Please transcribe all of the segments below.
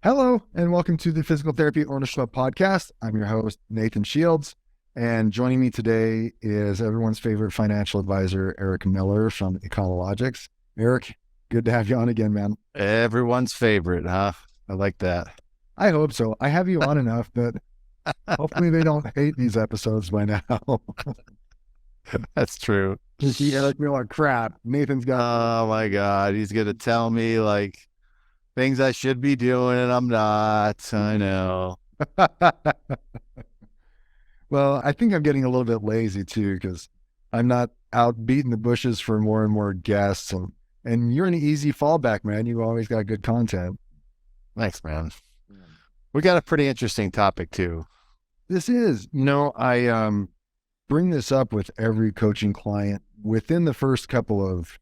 Hello, and welcome to the Physical Therapy Ownership Podcast. I'm your host, Nathan Shields, and joining me today is everyone's favorite financial advisor, Eric Miller from Econologics. Eric, good to have you on again, man. Everyone's favorite, huh? I like that. I hope so. I have you on enough that hopefully they don't hate these episodes by now. That's true. You see Eric Miller, crap. Nathan's got. Oh my God. He's going to tell me like things I should be doing and I'm not. I know. Well, I think I'm getting a little bit lazy too because I'm not out beating the bushes for more and more guests, and you're an easy fallback, man. You've always got good content. Thanks, man. We got a pretty interesting topic too. This is, I bring this up with every coaching client within the first couple of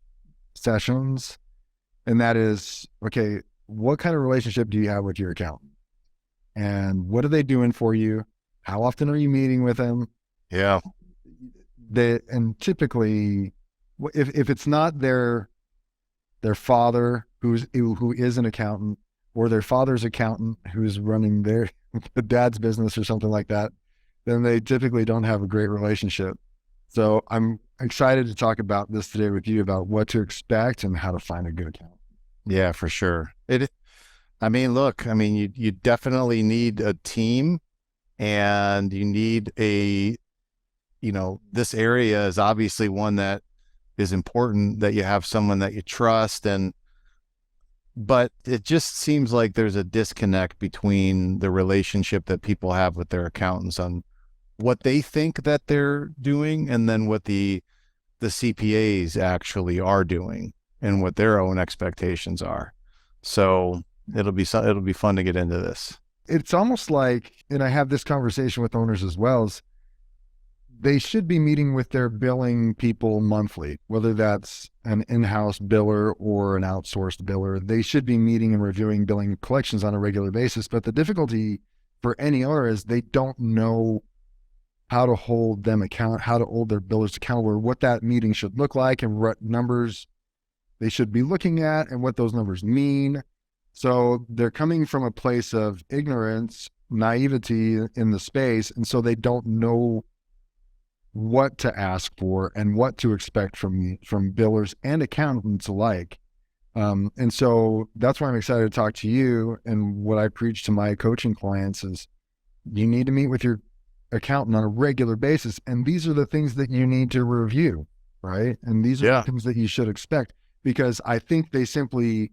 sessions, and that is, okay, what kind of relationship do you have with your accountant? And what are they doing for you? How often are you meeting with them? Yeah. And typically, if it's not their father who is an accountant, or their father's accountant who's running their dad's business or something like that, then they typically don't have a great relationship. So I'm excited to talk about this today with you about what to expect and how to find a good accountant. Yeah, for sure. You definitely need a team and you need this area is obviously one that is important, that you have someone that you trust, but it just seems like there's a disconnect between the relationship that people have with their accountants on what they think that they're doing and then what the CPAs actually are doing and what their own expectations are. So it'll be fun to get into this. It's almost like, and I have this conversation with owners as well, is they should be meeting with their billing people monthly, whether that's an in-house biller or an outsourced biller. They should be meeting and reviewing billing collections on a regular basis. But the difficulty for any owner is they don't know how to hold their billers accountable, or what that meeting should look like and what numbers they should be looking at and what those numbers mean. So they're coming from a place of ignorance, naivety in the space. And so they don't know what to ask for and what to expect from billers and accountants alike. And so that's why I'm excited to talk to you. And what I preach to my coaching clients is you need to meet with your accountant on a regular basis. And these are the things that you need to review, right? And these are the things that you should expect, because I think they simply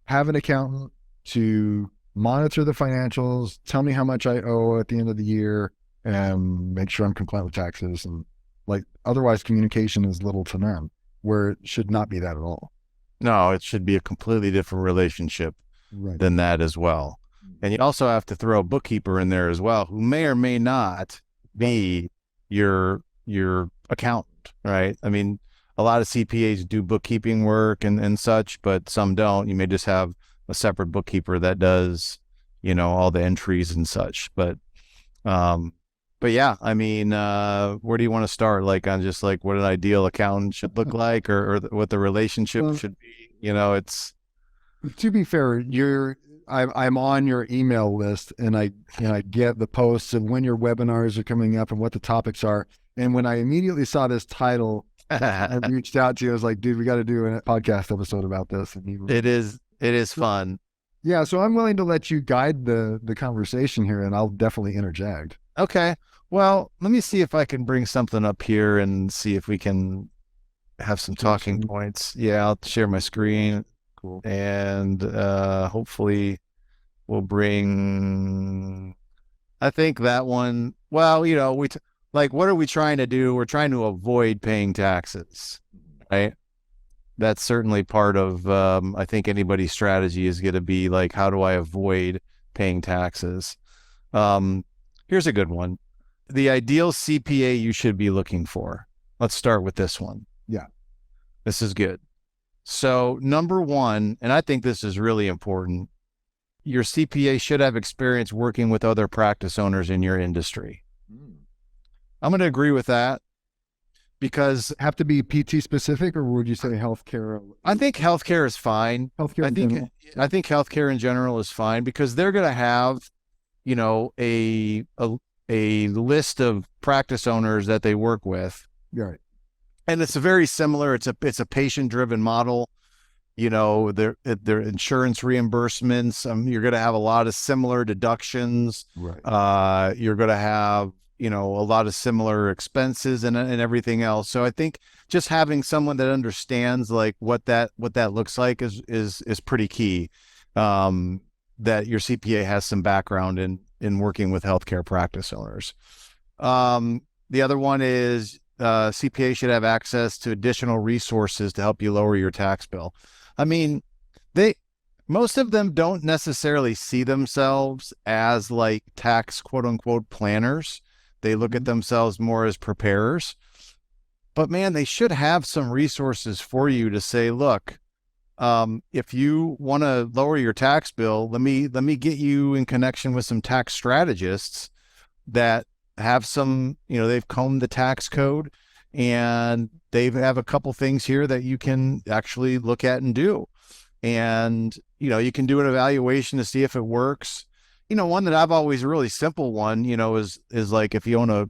have an accountant to monitor the financials, tell me how much I owe at the end of the year, and make sure I'm compliant with taxes. And otherwise communication is little to none, where it should not be that at all. No, it should be a completely different relationship than that as well. And you also have to throw a bookkeeper in there as well, who may or may not be your accountant, right? I mean, a lot of CPAs do bookkeeping work and such, but some don't. You may just have a separate bookkeeper that does, all the entries and such. But yeah, I mean, where do you want to start? Like on just like what an ideal accountant should look like, or what the relationship should be? It's. To be fair, I'm on your email list, and I get the posts of when your webinars are coming up and what the topics are. And when I immediately saw this title, I reached out to you. I was like, dude, we got to do a podcast episode about this. And it is fun. Yeah. So I'm willing to let you guide the conversation here, and I'll definitely interject. Okay. Well, let me see if I can bring something up here and see if we can have some talking points. Yeah, I'll share my screen. Cool. And hopefully we'll bring, I think that one, well, what are we trying to do? We're trying to avoid paying taxes, right? That's certainly part of, I think anybody's strategy is going to be like, how do I avoid paying taxes? Here's a good one. The ideal CPA you should be looking for. Let's start with this one. Yeah. This is good. So number one, and I think this is really important, your CPA should have experience working with other practice owners in your industry. I'm going to agree with that because Have to be PT specific, or would you say healthcare? I think healthcare is fine. Healthcare I in think general. I think healthcare in general is fine because they're going to have, a list of practice owners that they work with, Right. and it's a very similar. It's a patient driven model. Their insurance reimbursements. You're going to have a lot of similar deductions. Right. You're going to have a lot of similar expenses and everything else. So I think just having someone that understands like what that looks like is pretty key. That your CPA has some background in working with healthcare practice owners. The other one is CPA should have access to additional resources to help you lower your tax bill. I mean, most of them don't necessarily see themselves as like tax quote unquote planners. They look at themselves more as preparers. But man, they should have some resources for you to say, look, if you want to lower your tax bill, let me get you in connection with some tax strategists that have some, they've combed the tax code and they have a couple things here that you can actually look at and do. And, you can do an evaluation to see if it works. One that I've always really simple one, is like if you own a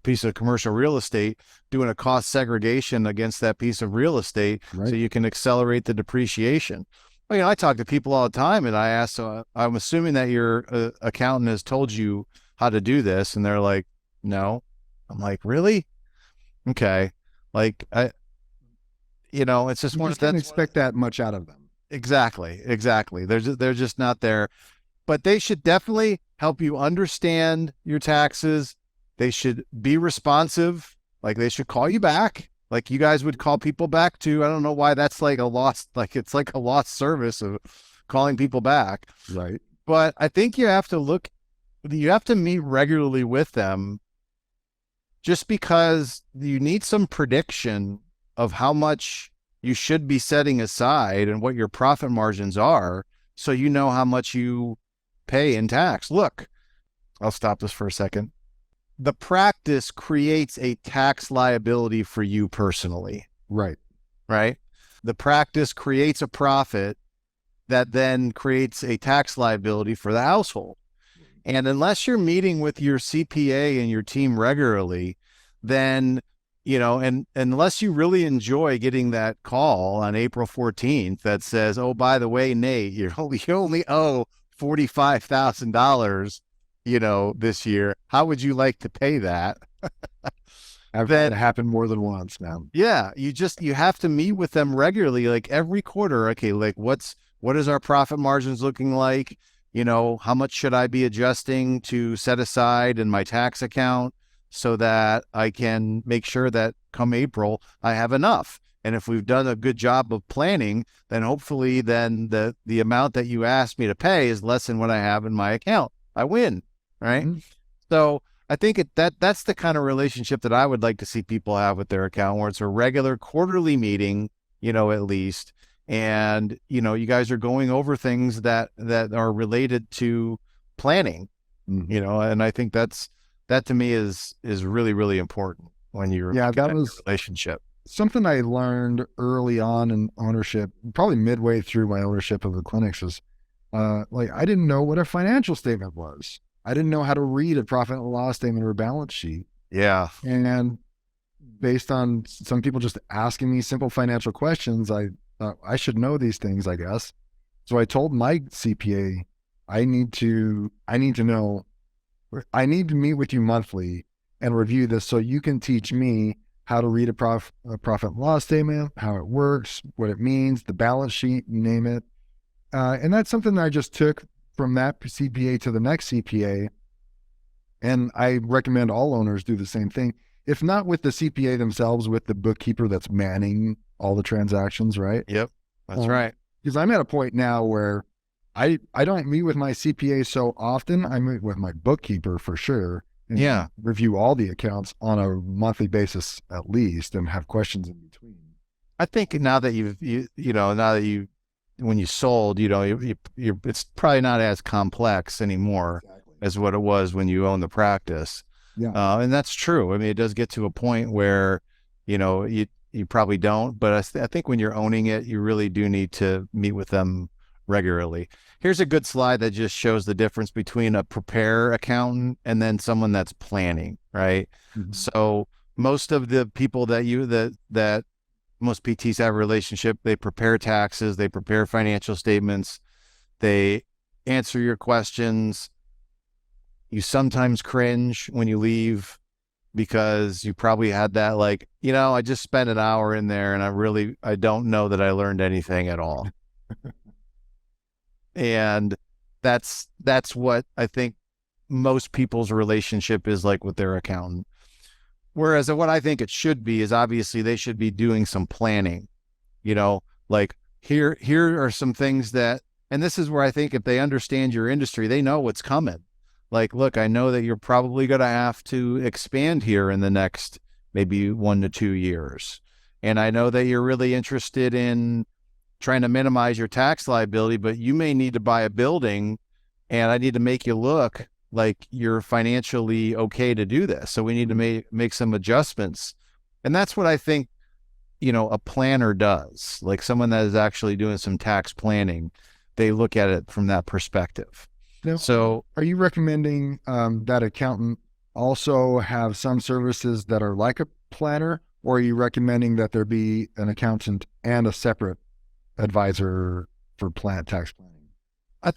piece of commercial real estate, doing a cost segregation against that piece of real estate so you can accelerate the depreciation. Well, I talk to people all the time and I ask, so I'm assuming that your accountant has told you how to do this. And they're like, no. I'm like, really? Okay. Like, it's just You one just can't expect that much out of them. Exactly. They're just not there. But they should definitely help you understand your taxes. They should be responsive. Like they should call you back. Like you guys would call people back too. I don't know why that's like it's like a lost service of calling people back. Right. But I think you have to meet regularly with them just because you need some prediction of how much you should be setting aside and what your profit margins are. So you know how much you pay in tax. Look, I'll stop this for a second. The practice creates a tax liability for you personally. Right. Right. The practice creates a profit that then creates a tax liability for the household. And unless you're meeting with your CPA and your team regularly, then, and unless you really enjoy getting that call on April 14th that says, oh, by the way, Nate, you only owe $45,000, this year. How would you like to pay that? I've had it happen more than once now. Yeah. You have to meet with them regularly, like every quarter. Okay. Like what is our profit margins looking like? How much should I be adjusting to set aside in my tax account so that I can make sure that come April, I have enough. And if we've done a good job of planning, then hopefully then the amount that you asked me to pay is less than what I have in my account. I win. Right. Mm-hmm. So I think that's the kind of relationship that I would like to see people have with their account, where it's a regular quarterly meeting, at least. And, you guys are going over things that are related to planning, and I think that to me is really, really important when you're that was a relationship. Something I learned early on in ownership, probably midway through my ownership of the clinics, was I didn't know what a financial statement was. I didn't know how to read a profit and loss statement or a balance sheet. Yeah. And based on some people just asking me simple financial questions, I thought I should know these things, I guess. So I told my CPA, I need to know, I need to meet with you monthly and review this so you can teach me how to read a profit and loss statement, how it works, what it means, the balance sheet, you name it. And that's something that I just took from that CPA to the next CPA. And I recommend all owners do the same thing. If not with the CPA themselves, with the bookkeeper that's manning all the transactions, right? Yep, that's right. Because I'm at a point now where I don't meet with my CPA so often. I meet with my bookkeeper for sure. And review all the accounts on a monthly basis at least, and have questions in between. I think now that when you sold, it's probably not as complex anymore as what it was when you owned the practice. Yeah. And that's true. I mean, it does get to a point where, You probably don't, but I think when you're owning it, you really do need to meet with them regularly. Here's a good slide that just shows the difference between a prepare accountant and then someone that's planning, right? Mm-hmm. So most of the people that most PTs have a relationship, they prepare taxes, they prepare financial statements, they answer your questions. You sometimes cringe when you leave because you probably had that, like, I just spent an hour in there and I don't know that I learned anything at all. And that's what I think most people's relationship is like with their accountant. Whereas what I think it should be is obviously they should be doing some planning, like here are some things that, and this is where I think if they understand your industry, they know what's coming. Like, look, I know that you're probably going to have to expand here in the next maybe 1 to 2 years. And I know that you're really interested in trying to minimize your tax liability, but you may need to buy a building and I need to make you look like you're financially okay to do this. So we need to make some adjustments. And that's what I think, a planner does, like someone that is actually doing some tax planning. They look at it from that perspective. Now, so are you recommending that accountant also have some services that are like a planner, or are you recommending that there be an accountant and a separate advisor for tax planning? I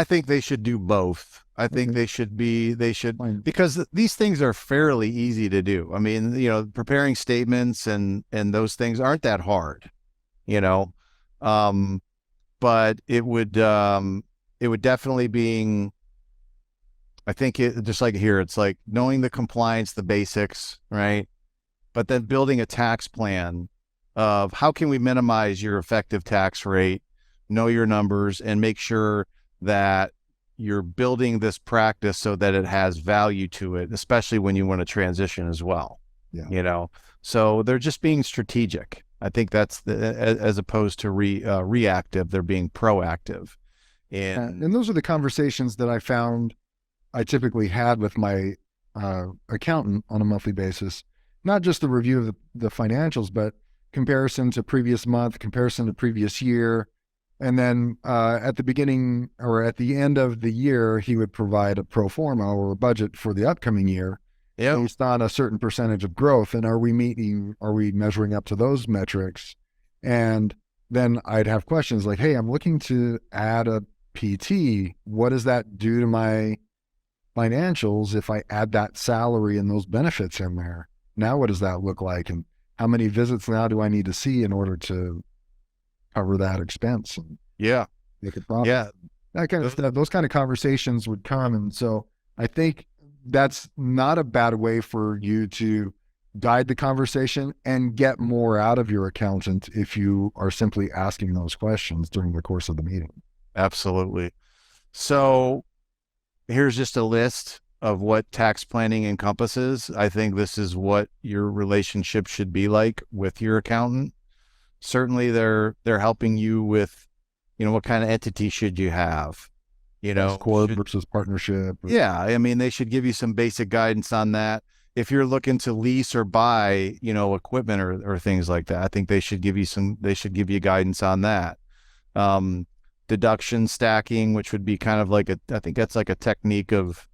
think they should do both. I think they should because these things are fairly easy to do. I mean, preparing statements and those things aren't that hard, but it would definitely be, I think just like here, it's like knowing the compliance, the basics, right? But then building a tax plan of how can we minimize your effective tax rate, know your numbers, and make sure that you're building this practice so that it has value to it, especially when you want to transition as well. Yeah. So they're just being strategic. I think that's as opposed to reactive, they're being proactive. And those are the conversations that I found I typically had with my accountant on a monthly basis, not just the review of the financials, but comparison to previous month, comparison to previous year. And then at the beginning or at the end of the year, he would provide a pro forma or a budget for the upcoming year based on a certain percentage of growth. And are we measuring up to those metrics? And then I'd have questions like, hey, I'm looking to add a PT. What does that do to my financials if I add that salary and those benefits in there? Now, what does that look like? And how many visits now do I need to see in order to cover that expense and make it profit? Yeah. That kind of stuff, those kind of conversations would come. And so I think that's not a bad way for you to guide the conversation and get more out of your accountant if you are simply asking those questions during the course of the meeting. Absolutely. So here's just a list of what tax planning encompasses. I think this is what your relationship should be like with your accountant. Certainly they're helping you with, what kind of entity should you have? Corp versus partnership. Yeah. I mean, they should give you some basic guidance on that. If you're looking to lease or buy, equipment or things like that, I think they should give you guidance on that. Deduction stacking, which would be kind of like I think that's like a technique of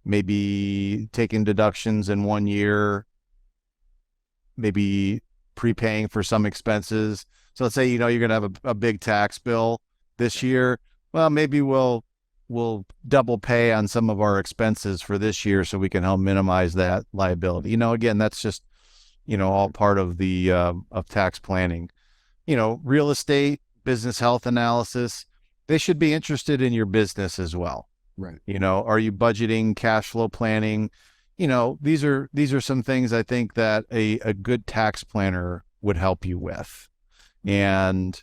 maybe taking deductions in 1 year, maybe prepaying for some expenses. So let's say, you're going to have a big tax bill this year. Well, maybe we'll double pay on some of our expenses for this year so we can help minimize that liability. Again, that's just, all part of the, of tax planning. Real estate, business health analysis, they should be interested in your business as well. Right. Are you budgeting, cash flow planning? These are some things I think that a good tax planner would help you with. And,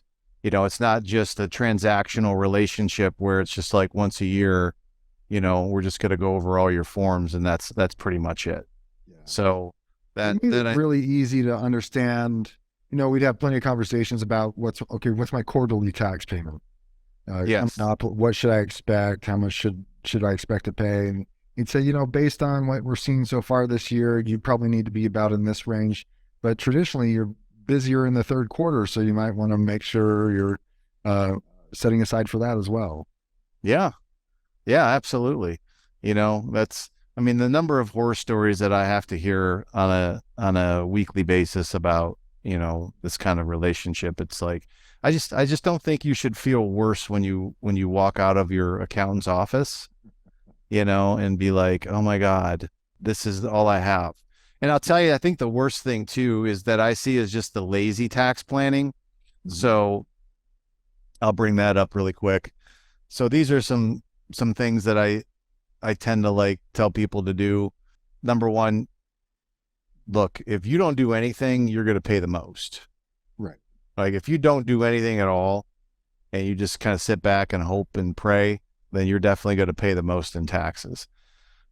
it's not just a transactional relationship where it's just like once a year, we're just going to go over all your forms and that's pretty much it. Yeah. So it's really easy to understand. We'd have plenty of conversations about what's my quarterly tax payment? Yes. What should I expect? How much should I expect to pay? And He'd say, based on what we're seeing so far this year, you probably need to be about in this range. But traditionally, you're busier in the third quarter, so you might want to make sure you're setting aside for that as well. Yeah. Yeah, absolutely. I mean, the number of horror stories that I have to hear on a weekly basis about, this kind of relationship. It's like, I just don't think you should feel worse when you walk out of your accountant's office, and be like, oh my God, this is all I have. And I'll tell you, I think the worst thing too is that I see is just the lazy tax planning. So I'll bring that up really quick. So these are some things that I tend to like tell people to do. Number one, look, if you don't do anything, you're going to pay the most. Right. Like if you don't do anything at all and you just kind of sit back and hope and pray, then you're definitely going to pay the most in taxes.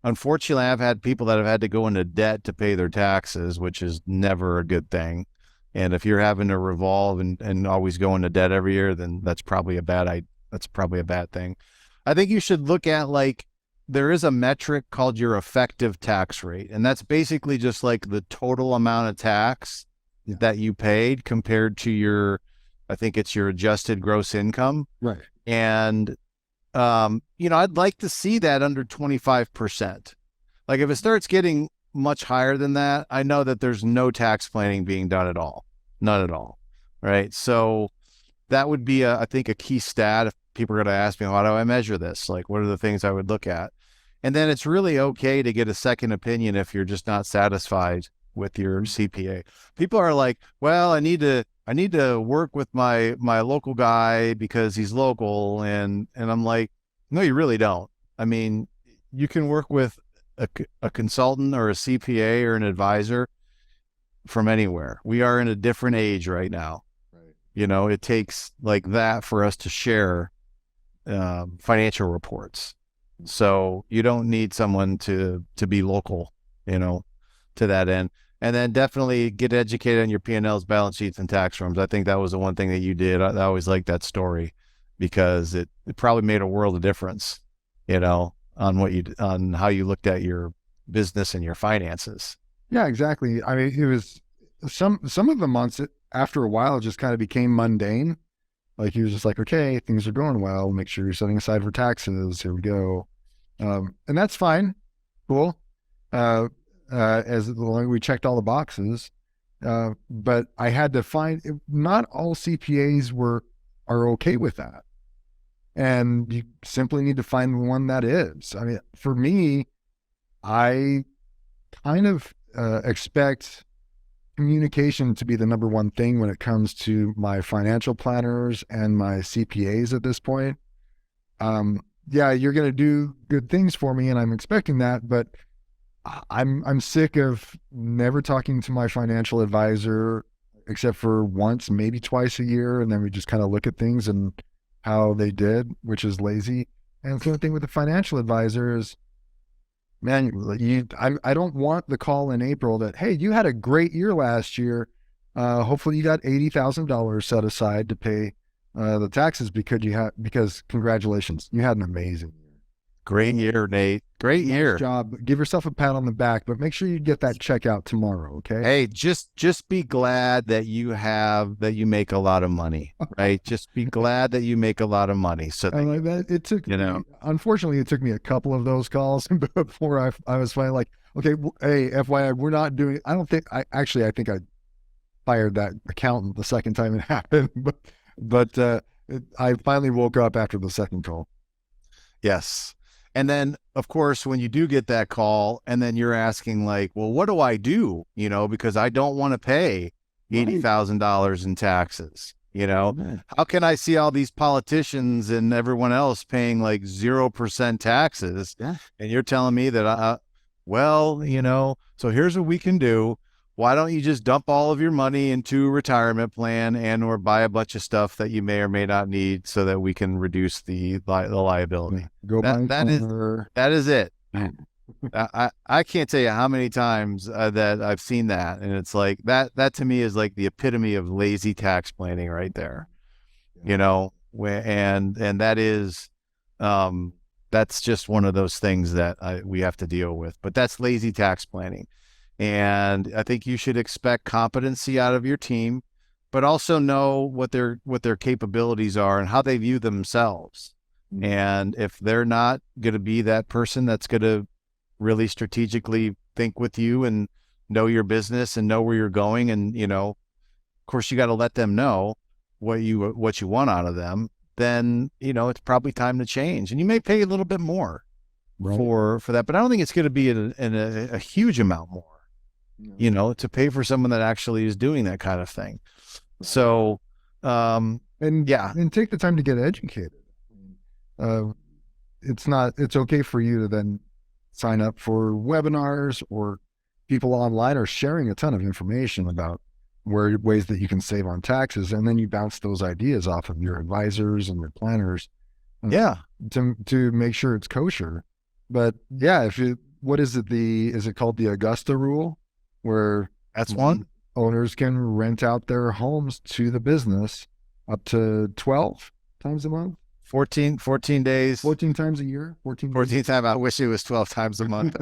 Unfortunately, I've had people that have had to go into debt to pay their taxes, which is never a good thing. And if you're having to revolve and always go into debt every year, then that's probably a bad thing. I think you should look at like there is a metric called your effective tax rate. And that's basically just like the total amount of tax that you paid compared to I think it's your adjusted gross income. Right. And, I'd like to see that under 25%. Like if it starts getting much higher than that, I know that there's no tax planning being done at all. None at all. Right. So that would be, I think, a key stat. If people are going to ask me, how do I measure this? Like, what are the things I would look at? And then it's really okay to get a second opinion if you're just not satisfied with your CPA. People are like, well, I need to work with my local guy because he's local. And I'm like, no, you really don't. I mean, you can work with a consultant or a CPA or an advisor from anywhere. We are in a different age right now. Right. It takes like that for us to share financial reports. So you don't need someone to be local, to that end. And then definitely get educated on your P&Ls, balance sheets, and tax forms. I think that was the one thing that you did. I always liked that story because it probably made a world of difference, on how you looked at your business and your finances. Yeah, exactly. I mean, it was some of the months after a while it just kind of became mundane. Like he was just like, okay, things are going well. Make sure you're setting aside for taxes. Here we go. And that's fine. Cool. As long as we checked all the boxes. But I had to find not all CPAs are okay with that. And you simply need to find one that is. I mean, for me, I kind of expect communication to be the number one thing when it comes to my financial planners and my CPAs at this point. Yeah, you're going to do good things for me and I'm expecting that, but I'm sick of never talking to my financial advisor except for once, maybe twice a year. And then we just kind of look at things and how they did, which is lazy. And the same thing with the financial advisor is, man, I don't want the call in April that, hey, you had a great year last year. Hopefully you got $80,000 set aside to pay the taxes because congratulations, you had an amazing year. Great year, Nate. Great year. Nice job. Give yourself a pat on the back, but make sure you get that check out tomorrow. Okay. Hey, just be glad that you make a lot of money, right? Just be glad that you make a lot of money. So like that, it took, unfortunately, it took me a couple of those calls before I was finally like, okay, hey, FYI, we're not doing, I think I fired that accountant the second time it happened, but I finally woke up after the second call. Yes. And then, of course, when you do get that call and then you're asking like, well, what do I do? Because I don't want to pay $80,000 in taxes. How can I see all these politicians and everyone else paying like 0% taxes? Yeah. And you're telling me that, so here's what we can do. Why don't you just dump all of your money into a retirement plan and or buy a bunch of stuff that you may or may not need so that we can reduce the liability? That is it. I can't tell you how many times that I've seen that. And it's like that to me is like the epitome of lazy tax planning right there, and that is, That's just one of those things that we have to deal with. But that's lazy tax planning. And I think you should expect competency out of your team, but also know what their capabilities are and how they view themselves. And if they're not going to be that person that's going to really strategically think with you and know your business and know where you're going, and of course you got to let them know what you want out of them, then it's probably time to change. And you may pay a little bit more for that, but I don't think it's going to be a huge amount more, to pay for someone that actually is doing that kind of thing. So, and take the time to get educated. It's okay for you to then sign up for webinars, or people online are sharing a ton of information about ways that you can save on taxes. And then you bounce those ideas off of your advisors and your planners. To make sure it's kosher. But what is it? Is it called the Augusta rule, where that's one? Owners can rent out their homes to the business up to 12 times a month? 14 days. 14 times a year? 14 times. I wish it was 12 times a month.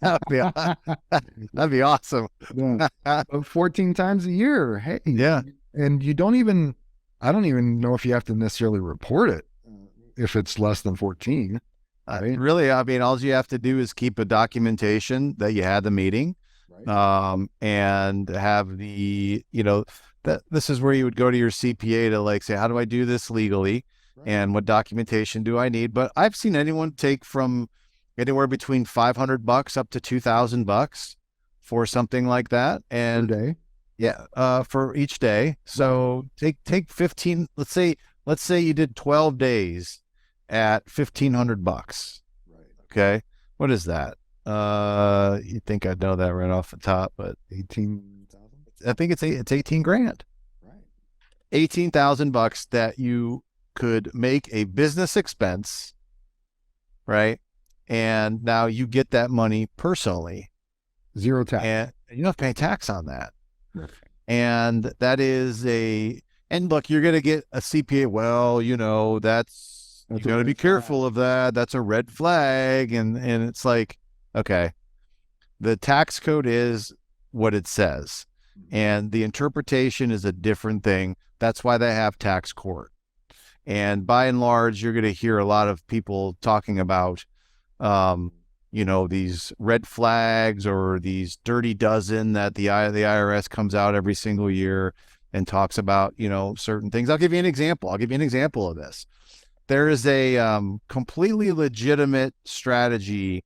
That'd be awesome. Yeah. 14 times a year. Hey. Yeah. And I don't even know if you have to necessarily report it if it's less than 14. Right? Really, I mean, all you have to do is keep a documentation that you had the meeting, and have that this is where you would go to your CPA to say, how do I do this legally? And what documentation do I need? But I've seen anyone take from anywhere between $500 up to $2,000 for something like that. And per day? Yeah, for each day. So take 15. Let's say you did 12 days at $1,500. Right. Okay. What is that? You think I'd know that right off the top, but 18,000. I think it's 18 grand. Right. $18,000 that you could make a business expense, right? And now you get that money personally. Zero tax. And you don't have to pay tax on that. Right. And that is and look, you're going to get a CPA. Well, you got to be careful of that. That's a red flag. And it's like, okay, the tax code is what it says. And the interpretation is a different thing. That's why they have tax court. And by and large, you're going to hear a lot of people talking about, these red flags or these dirty dozen that the IRS comes out every single year and talks about, certain things. I'll give you an example. Of this. There is a completely legitimate strategy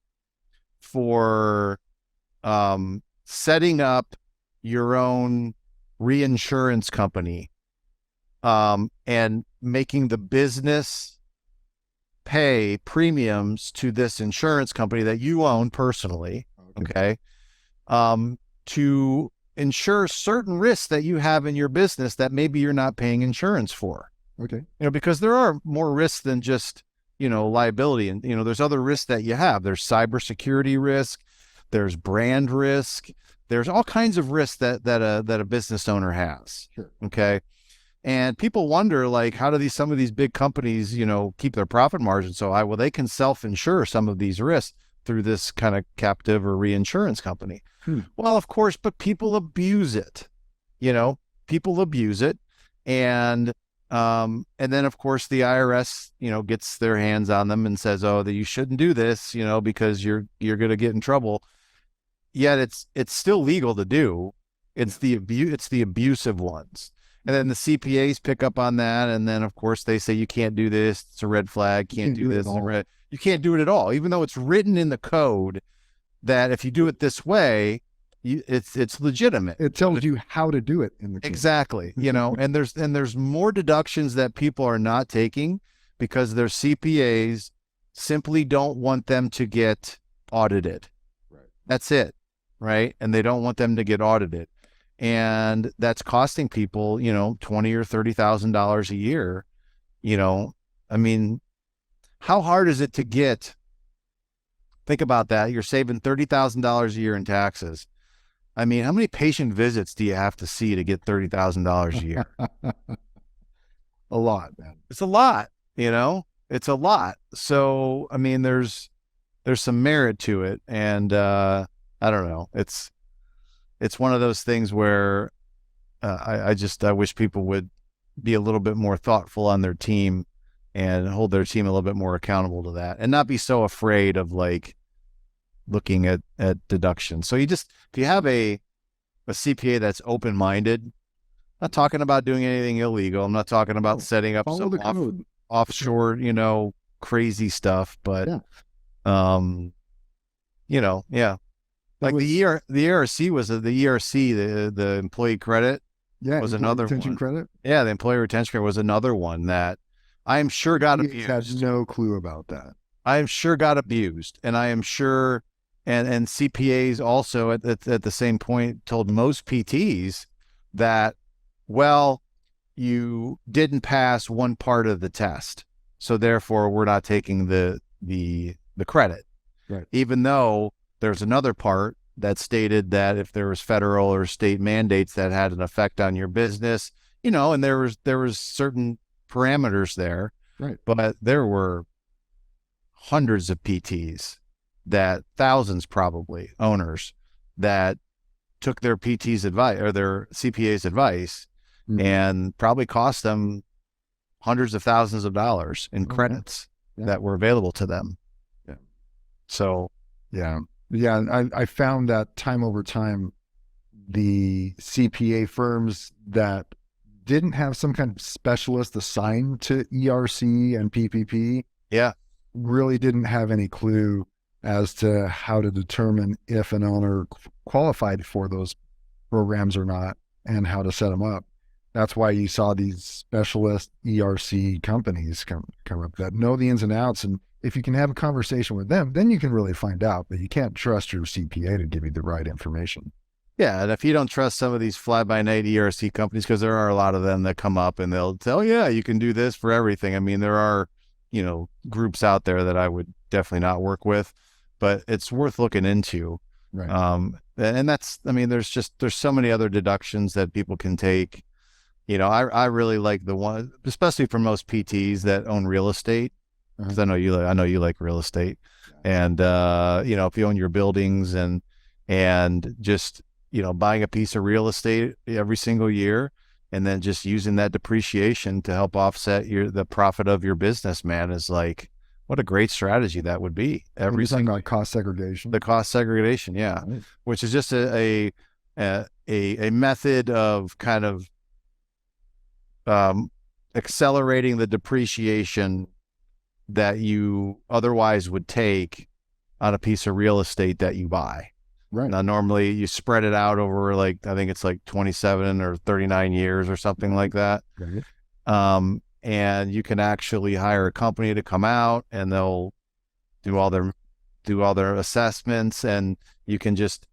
for setting up your own reinsurance company, and making the business pay premiums to this insurance company that you own personally. Okay. To insure certain risks that you have in your business that maybe you're not paying insurance for. Okay. Because there are more risks than just, liability. And, there's other risks that you have. There's cybersecurity risk. There's brand risk. There's all kinds of risks that a business owner has. Sure. Okay. And people wonder, how do some of these big companies, keep their profit margin so high? Well, they can self-insure some of these risks through this kind of captive or reinsurance company. Well, of course, but people abuse it. People abuse it. And then of course the IRS, gets their hands on them and says, oh, that you shouldn't do this, because you're going to get in trouble. Yet it's still legal to do. It's the abusive ones. And then the CPAs pick up on that. And then of course they say, you can't do this. It's a red flag. Can't do this. You can't do it at all, even though it's written in the code that if you do it this way, it's legitimate. It tells you how to do it in the code. Exactly. And there's more deductions that people are not taking because their CPAs simply don't want them to get audited. Right. That's it. Right. And they don't want them to get audited. And that's costing people, $20,000 or $30,000 a year. I mean, how hard is it to get? Think about that. You're saving $30,000 a year in taxes. I mean, how many patient visits do you have to see to get $30,000 a year? A lot, man. It's a lot, it's a lot. So, I mean, there's some merit to it. And, I don't know. It's one of those things where, I wish people would be a little bit more thoughtful on their team and hold their team a little bit more accountable to that and not be so afraid of like looking at deductions. So if you have a CPA that's open-minded, not talking about doing anything illegal. I'm not talking about setting up Follow some the code. offshore, crazy stuff, but, Yeah. yeah. Like the ERC was the employee credit Yeah, was employee another retention one. credit. Yeah, the employee retention credit was another one that I am sure got He had abused. no clue about that. I am sure got abused, and I am sure, and CPAs also at the same point told most PTs that, well, you didn't pass one part of the test, so therefore we're not taking the credit, Right. even though there's another part that stated that if there was federal or state mandates that had an effect on your business, and there was certain parameters there, Right. but there were hundreds of PTs, that thousands probably owners that took their PT's advice or their CPA's advice, and probably cost them hundreds of thousands of dollars in credits that were available to them. Yeah. So, yeah. I found that time over time, the CPA firms that didn't have some kind of specialist assigned to ERC and PPP, yeah, really didn't have any clue as to how to determine if an owner qualified for those programs or not and how to set them up. That's why you saw these specialist ERC companies come up that know the ins and outs. And if you can have a conversation with them, then you can really find out, but you can't trust your CPA to give you the right information. Yeah, and if you don't trust some of these fly-by-night ERC companies, because there are a lot of them that come up and they'll tell, yeah, you can do this for everything. I mean, there are, groups out there that I would definitely not work with, but it's worth looking into. Right. And that's, I mean, there's so many other deductions that people can take. I really like the one, especially for most PTs that own real estate, because I know you like real estate, and if you own your buildings and just buying a piece of real estate every single year, and then just using that depreciation to help offset the profit of your business, man, is like, what a great strategy that would be. Every time about cost segregation. The cost segregation, yeah, right. Which is just a method of kind of accelerating the depreciation that you otherwise would take on a piece of real estate that you buy. Right. Now, normally you spread it out over I think it's like 27 or 39 years or something like that. Right. And you can actually hire a company to come out and they'll do all their assessments, and you can just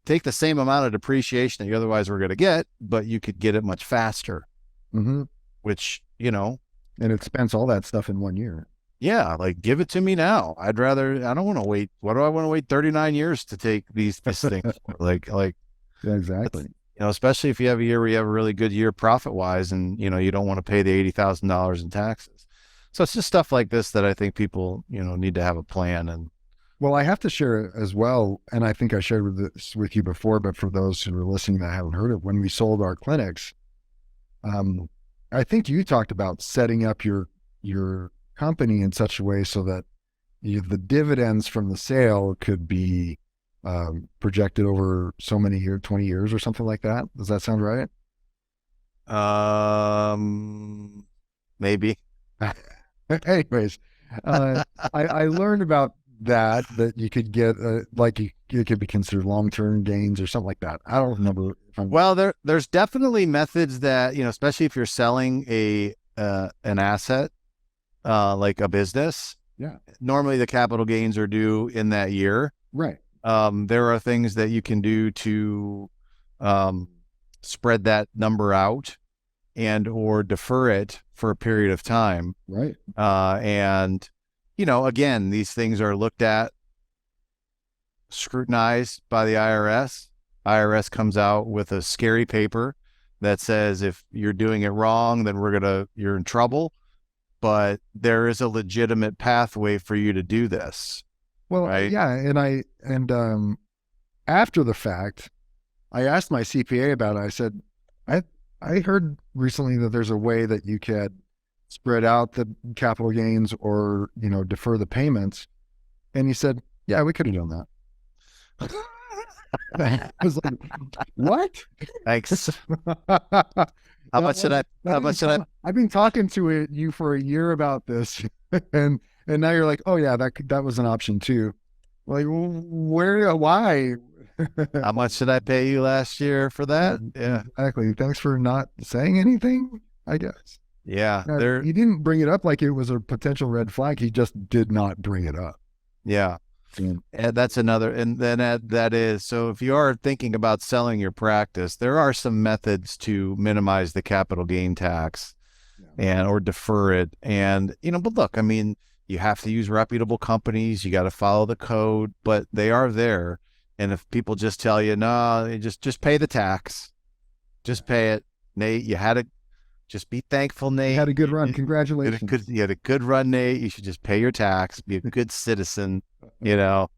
take the same amount of depreciation that you otherwise were going to get, but you could get it much faster. Mm-hmm. Which, and it spends all that stuff in 1 year. Yeah, like give it to me now. I don't want to wait. What do I want to wait 39 years to take these things? like yeah, exactly. Especially if you have a year where you have a really good year profit wise, and you don't want to pay the $80,000 in taxes. So it's just stuff like this that I think people need to have a plan. And well, I have to share as well, and I think I shared this with you before, but for those who are listening that haven't heard it, when we sold our clinics, I think you talked about setting up your company in such a way so that the dividends from the sale could be projected over so many years, 20 years or something like that. Does that sound right? Maybe. Anyways, I learned about that you could get it could be considered long-term gains or something like that. I don't remember. Well, there's definitely methods that, especially if you're selling an asset, like a business. Yeah. Normally the capital gains are due in that year. Right. There are things that you can do to spread that number out and or defer it for a period of time. Right. And, again, these things are looked at, scrutinized by the IRS. IRS comes out with a scary paper that says if you're doing it wrong, then you're in trouble. but there is a legitimate pathway for you to do this, Well, right? yeah, after the fact, I asked my CPA about it. I said, I I heard recently that there's a way that you could spread out the capital gains or, defer the payments. And he said, yeah, we could have done that. I was like, what? Thanks. How That much should was I? How much should I? I've been talking to you for a year about this, and now you're like, oh yeah, that was an option too. Like, where, why? How much should I pay you last year for that? Yeah, Exactly. Thanks for not saying anything, I guess. yeah. Now, There. he didn't bring it up like it was a potential red flag. He just did not bring it up. Yeah. Yeah. And that's another, and then that is, so if you are thinking about selling your practice, there are some methods to minimize the capital gain tax and or defer it. And, but look, I mean, you have to use reputable companies, you got to follow the code, but they are there. And if people just tell you, no, you just pay the tax, just pay it. Nate, just be thankful, Nate. You had a good run. You Congratulations. you had a good run, Nate. You should just pay your tax, be a good citizen, you know.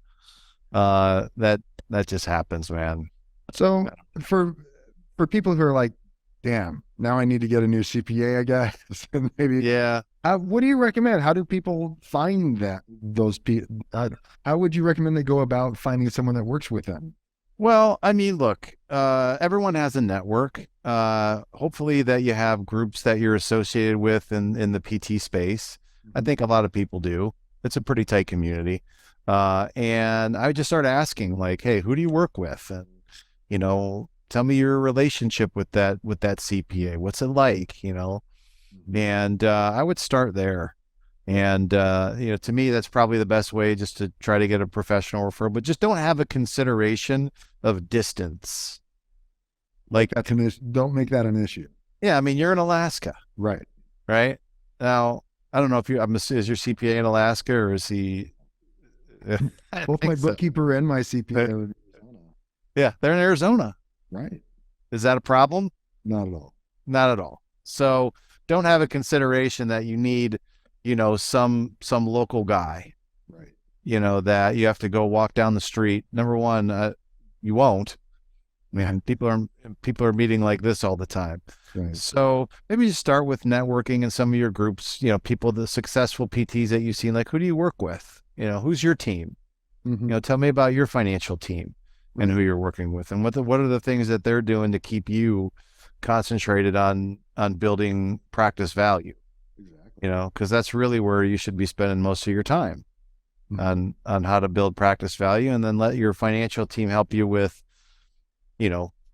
That just happens, man. So for people who are like, damn, now I need to get a new CPA, I guess. And maybe, Yeah. what do you recommend? How do people find those people? How would you recommend they go about finding someone that works with them? Well, I mean, look, everyone has a network. Hopefully that you have groups that you're associated with in the PT space. I think a lot of people do. It's a pretty tight community. And I would just start asking like, hey, who do you work with? And, tell me your relationship with that CPA. What's it like? And I would start there. And, to me, that's probably the best way, just to try to get a professional referral, but just don't have a consideration of distance. Like, Don't make that an issue. yeah, I mean, you're in Alaska, Right. right? Now, I don't know if is your CPA in Alaska, or is he? I Both my think so. bookkeeper and my CPA. Yeah, they're in Arizona. Right. Is that a problem? Not at all. Not at all. So don't have a consideration that you need, some local guy, Right. that you have to go walk down the street. Number one, you won't. Man, people are meeting like this all the time. Right. So maybe just start with networking in some of your groups, the successful PTs that you've seen, like, who do you work with? Who's your team? Mm-hmm. Tell me about your financial team and who you're working with, and what are the things that they're doing to keep you concentrated on building practice value. Exactly. Because that's really where you should be spending most of your time, on how to build practice value, and then let your financial team help you with,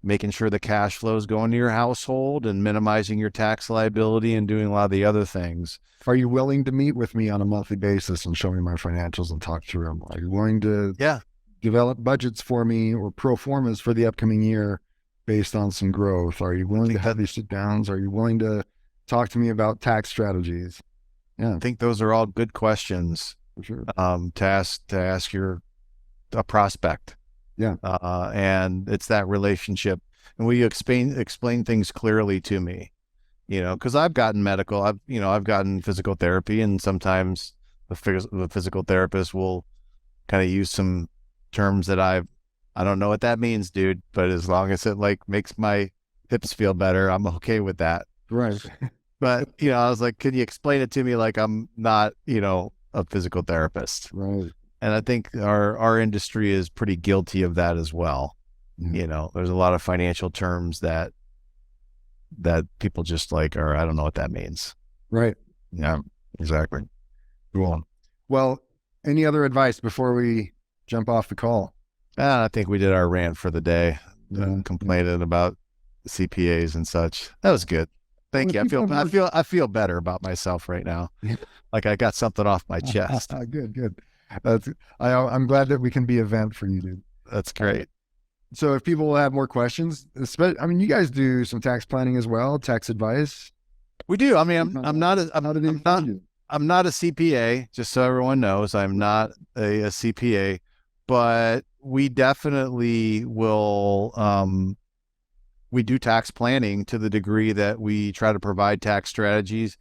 making sure the cash flow is going to your household and minimizing your tax liability and doing a lot of the other things. Are you willing to meet with me on a monthly basis and show me my financials and talk through them? Are you willing to develop budgets for me or pro formas for the upcoming year based on some growth? Are you willing to have these sit downs? Are you willing to talk to me about tax strategies? Yeah. I think those are all good questions, For sure. to ask a prospect. Yeah. And it's that relationship. And will you explain things clearly to me? Because I've gotten medical, I've gotten physical therapy, and sometimes the physical therapist will kind of use some terms that I don't know what that means, dude, but as long as it like makes my hips feel better, I'm okay with that. Right. But, I was like, can you explain it to me like I'm not, a physical therapist? Right. And I think our industry is pretty guilty of that as well. Yeah. There's a lot of financial terms that people just like, or I don't know what that means. Right. Yeah, exactly. Cool. Well, any other advice before we jump off the call? I think we did our rant for the day, complaining about CPAs and such. That was good. Thank you. I feel better about myself right now. Like I got something off my chest. Good. I'm glad that we can be a vent for you, dude. That's great. So if people have more questions, you guys do some tax planning as well, tax advice. We do. I mean, I'm not a CPA, just so everyone knows. I'm not a CPA, but we definitely will. We do tax planning to the degree that we try to provide tax strategies.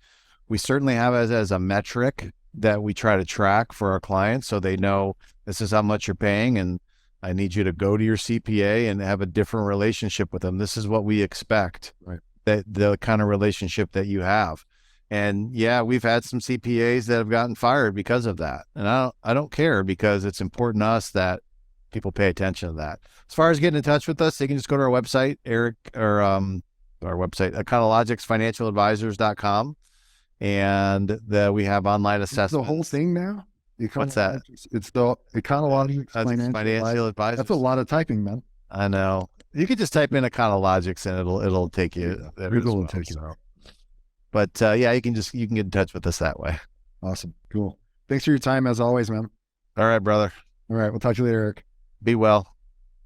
We certainly have it as a metric that we try to track for our clients, so they know this is how much you're paying, and I need you to go to your CPA and have a different relationship with them. This is what we expect, Right. that the kind of relationship that you have. And yeah, we've had some CPAs that have gotten fired because of that. And I don't care, because it's important to us that people pay attention to that. As far as getting in touch with us, they can just go to our website, our website, econologicsfinancialadvisors.com. And we have online assessments. The whole thing now? What's that? It's the Econologics Financial Advisors. That's a lot of typing, man. I know. You could just type in Econologics and it'll take you there. Google will take you out. But yeah, you can get in touch with us that way. Awesome. Cool. Thanks for your time as always, man. All right, brother. All right. We'll talk to you later, Eric. Be well.